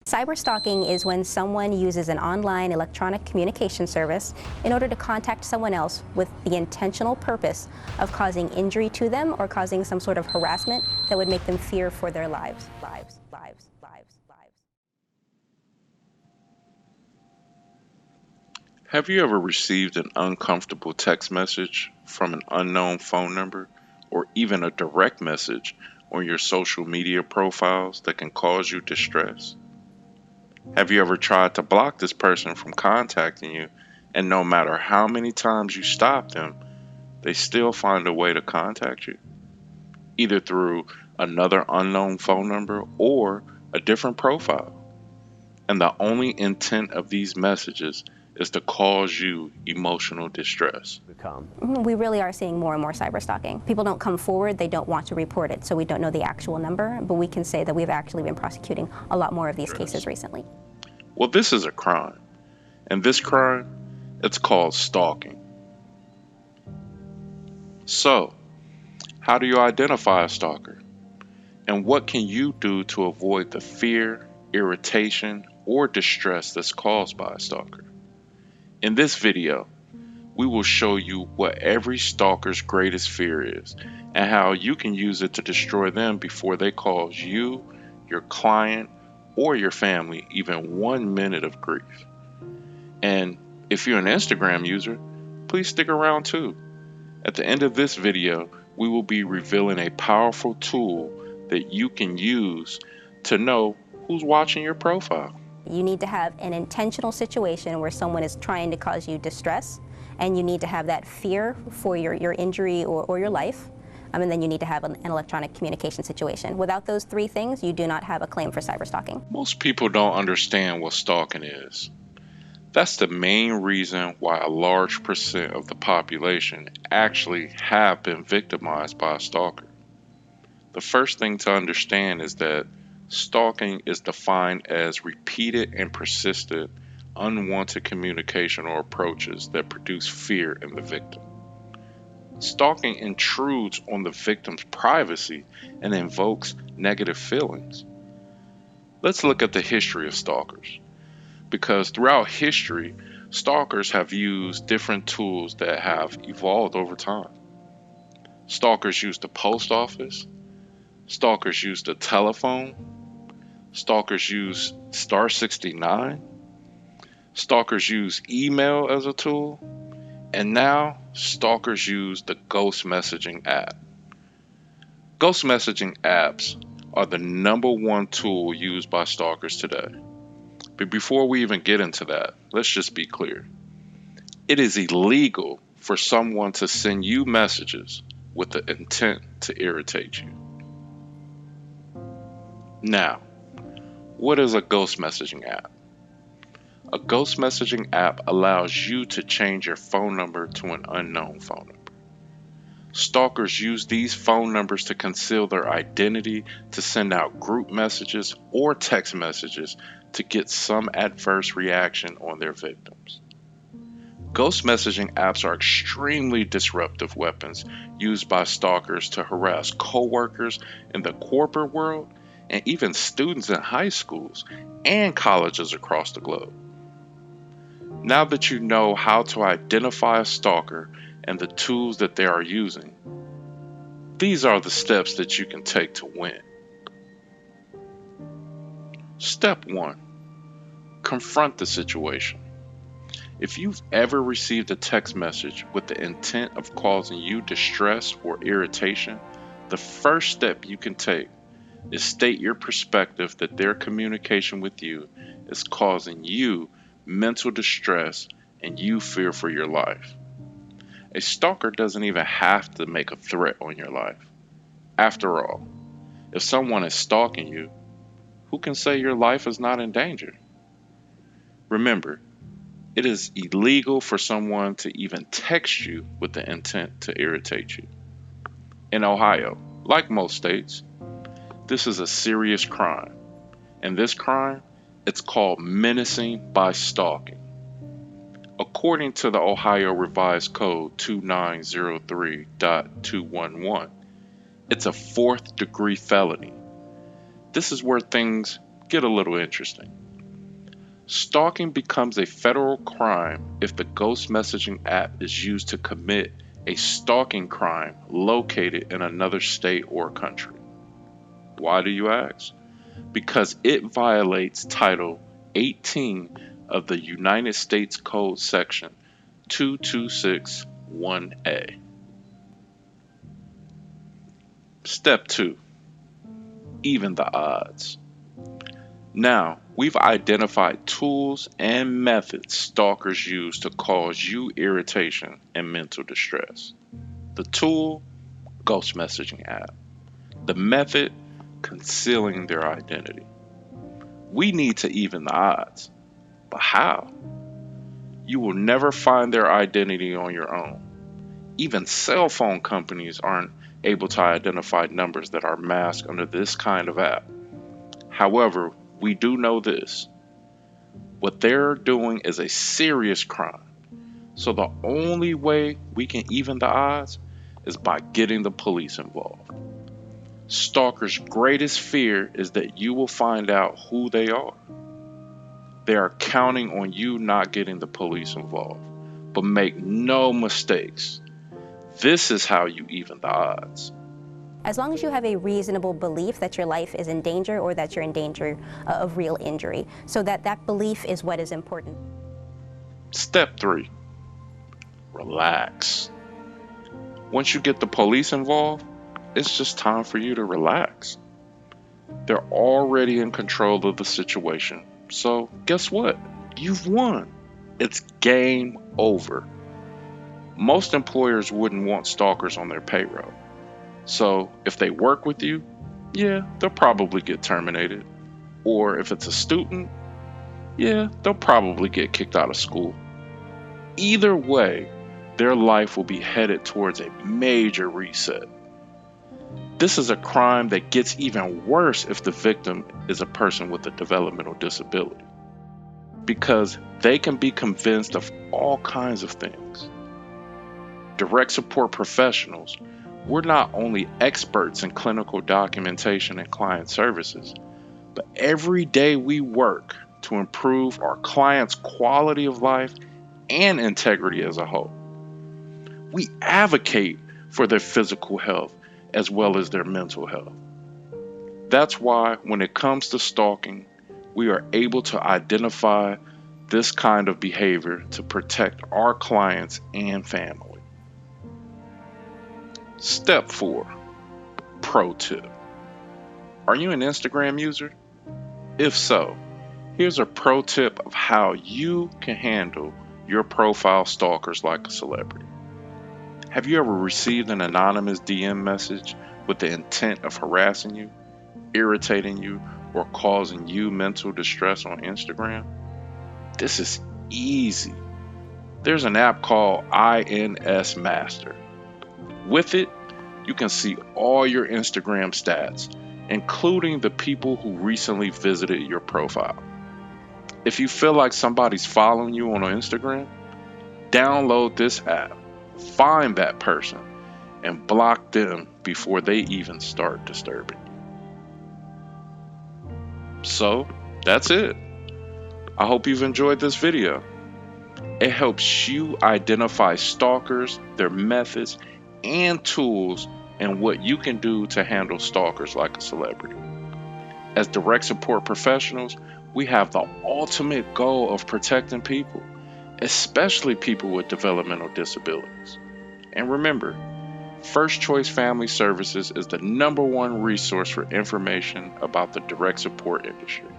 Cyberstalking is when someone uses an online electronic communication service in order to contact someone else with the intentional purpose of causing injury to them or causing some sort of harassment that would make them fear for their lives. Have you ever received an uncomfortable text message from an unknown phone number or even a direct message on your social media profiles that can cause you distress? Have you ever tried to block this person from contacting you, and no matter how many times you stop them, they still find a way to contact you, either through another unknown phone number or a different profile? And the only intent of these messages is to cause you emotional distress. We really are seeing more and more cyberstalking. People don't come forward, they don't want to report it, so we don't know the actual number, but we can say that we've actually been prosecuting a lot more of these cases recently. Well, this is a crime, and this crime, it's called stalking. So, how do you identify a stalker? And what can you do to avoid the fear, irritation, or distress that's caused by a stalker? In this video, we will show you what every stalker's greatest fear is and how you can use it to destroy them before they cause you, your client, or your family even 1 minute of grief. And if you're an Instagram user, please stick around too. At the end of this video, we will be revealing a powerful tool that you can use to know who's watching your profile. You need to have an intentional situation where someone is trying to cause you distress, and you need to have that fear for your injury or your life, and then you need to have an electronic communication situation. Without those three things, you do not have a claim for cyberstalking. Most people don't understand what stalking is. That's the main reason why a large percent of the population actually have been victimized by a stalker. The first thing to understand is that stalking is defined as repeated and persistent unwanted communication or approaches that produce fear in the victim. Stalking intrudes on the victim's privacy and invokes negative feelings. Let's look at the history of stalkers, because throughout history, stalkers have used different tools that have evolved over time. Stalkers used the post office, stalkers used the telephone, stalkers used Star 69, stalkers use email as a tool, and now stalkers use the ghost messaging app. Ghost messaging apps are the #1 tool used by stalkers today. But before we even get into that, let's just be clear. It is illegal for someone to send you messages with the intent to irritate you. Now, what is a ghost messaging app? A ghost messaging app allows you to change your phone number to an unknown phone number. Stalkers use these phone numbers to conceal their identity, to send out group messages or text messages to get some adverse reaction on their victims. Ghost messaging apps are extremely disruptive weapons used by stalkers to harass coworkers in the corporate world and even students in high schools and colleges across the globe. Now that you know how to identify a stalker and the tools that they are using, these are the steps that you can take to win. Step 1. Confront the situation. If you've ever received a text message with the intent of causing you distress or irritation, the first step you can take is state your perspective that their communication with you is causing you mental distress and you fear for your life. A stalker doesn't even have to make a threat on your life. After all, if someone is stalking you, who can say your life is not in danger? Remember, it is illegal for someone to even text you with the intent to irritate you. In Ohio, like most states, this is a serious crime. And this crime, it's called menacing by stalking. According to the Ohio Revised Code 2903.211, it's a 4th degree felony. This is where things get a little interesting. Stalking becomes a federal crime if the ghost messaging app is used to commit a stalking crime located in another state or country. Why do you ask? Because it violates Title 18 of the United States Code Section 2261A. Step 2. Even the odds. Now, we've identified tools and methods stalkers use to cause you irritation and mental distress. The tool, ghost messaging app. The method, concealing their identity. We need to even the odds. But how? You will never find their identity on your own. Even cell phone companies aren't able to identify numbers that are masked under this kind of app. However, we do know this. What they're doing is a serious crime. So the only way we can even the odds is by getting the police involved. Stalkers' greatest fear is that you will find out who they are. They are counting on you not getting the police involved. But make no mistakes. This is how you even the odds. As long as you have a reasonable belief that your life is in danger or that you're in danger of real injury. So that belief is what is important. Step 3. Relax. Once you get the police involved, it's just time for you to relax. They're already in control of the situation. So guess what? You've won. It's game over. Most employers wouldn't want stalkers on their payroll. So if they work with you, yeah, they'll probably get terminated. Or if it's a student, yeah, they'll probably get kicked out of school. Either way, their life will be headed towards a major reset. This is a crime that gets even worse if the victim is a person with a developmental disability, because they can be convinced of all kinds of things. Direct support professionals, we're not only experts in clinical documentation and client services, but every day we work to improve our clients' quality of life and integrity as a whole. We advocate for their physical health as well as their mental health. That's why when it comes to stalking, we are able to identify this kind of behavior to protect our clients and family. Step 4. Pro tip. Are you an Instagram user? If so, here's a pro tip of how you can handle your profile stalkers like a celebrity. Have you ever received an anonymous DM message with the intent of harassing you, irritating you, or causing you mental distress on Instagram? This is easy. There's an app called INS Master. With it, you can see all your Instagram stats, including the people who recently visited your profile. If you feel like somebody's following you on Instagram, download this app, find that person, and block them before they even start disturbing you. So, that's it. I hope you've enjoyed this video. It helps you identify stalkers, their methods, and tools, and what you can do to handle stalkers like a celebrity. As direct support professionals, we have the ultimate goal of protecting people, especially people with developmental disabilities. And remember, First Choice Family Services is the #1 resource for information about the direct support industry.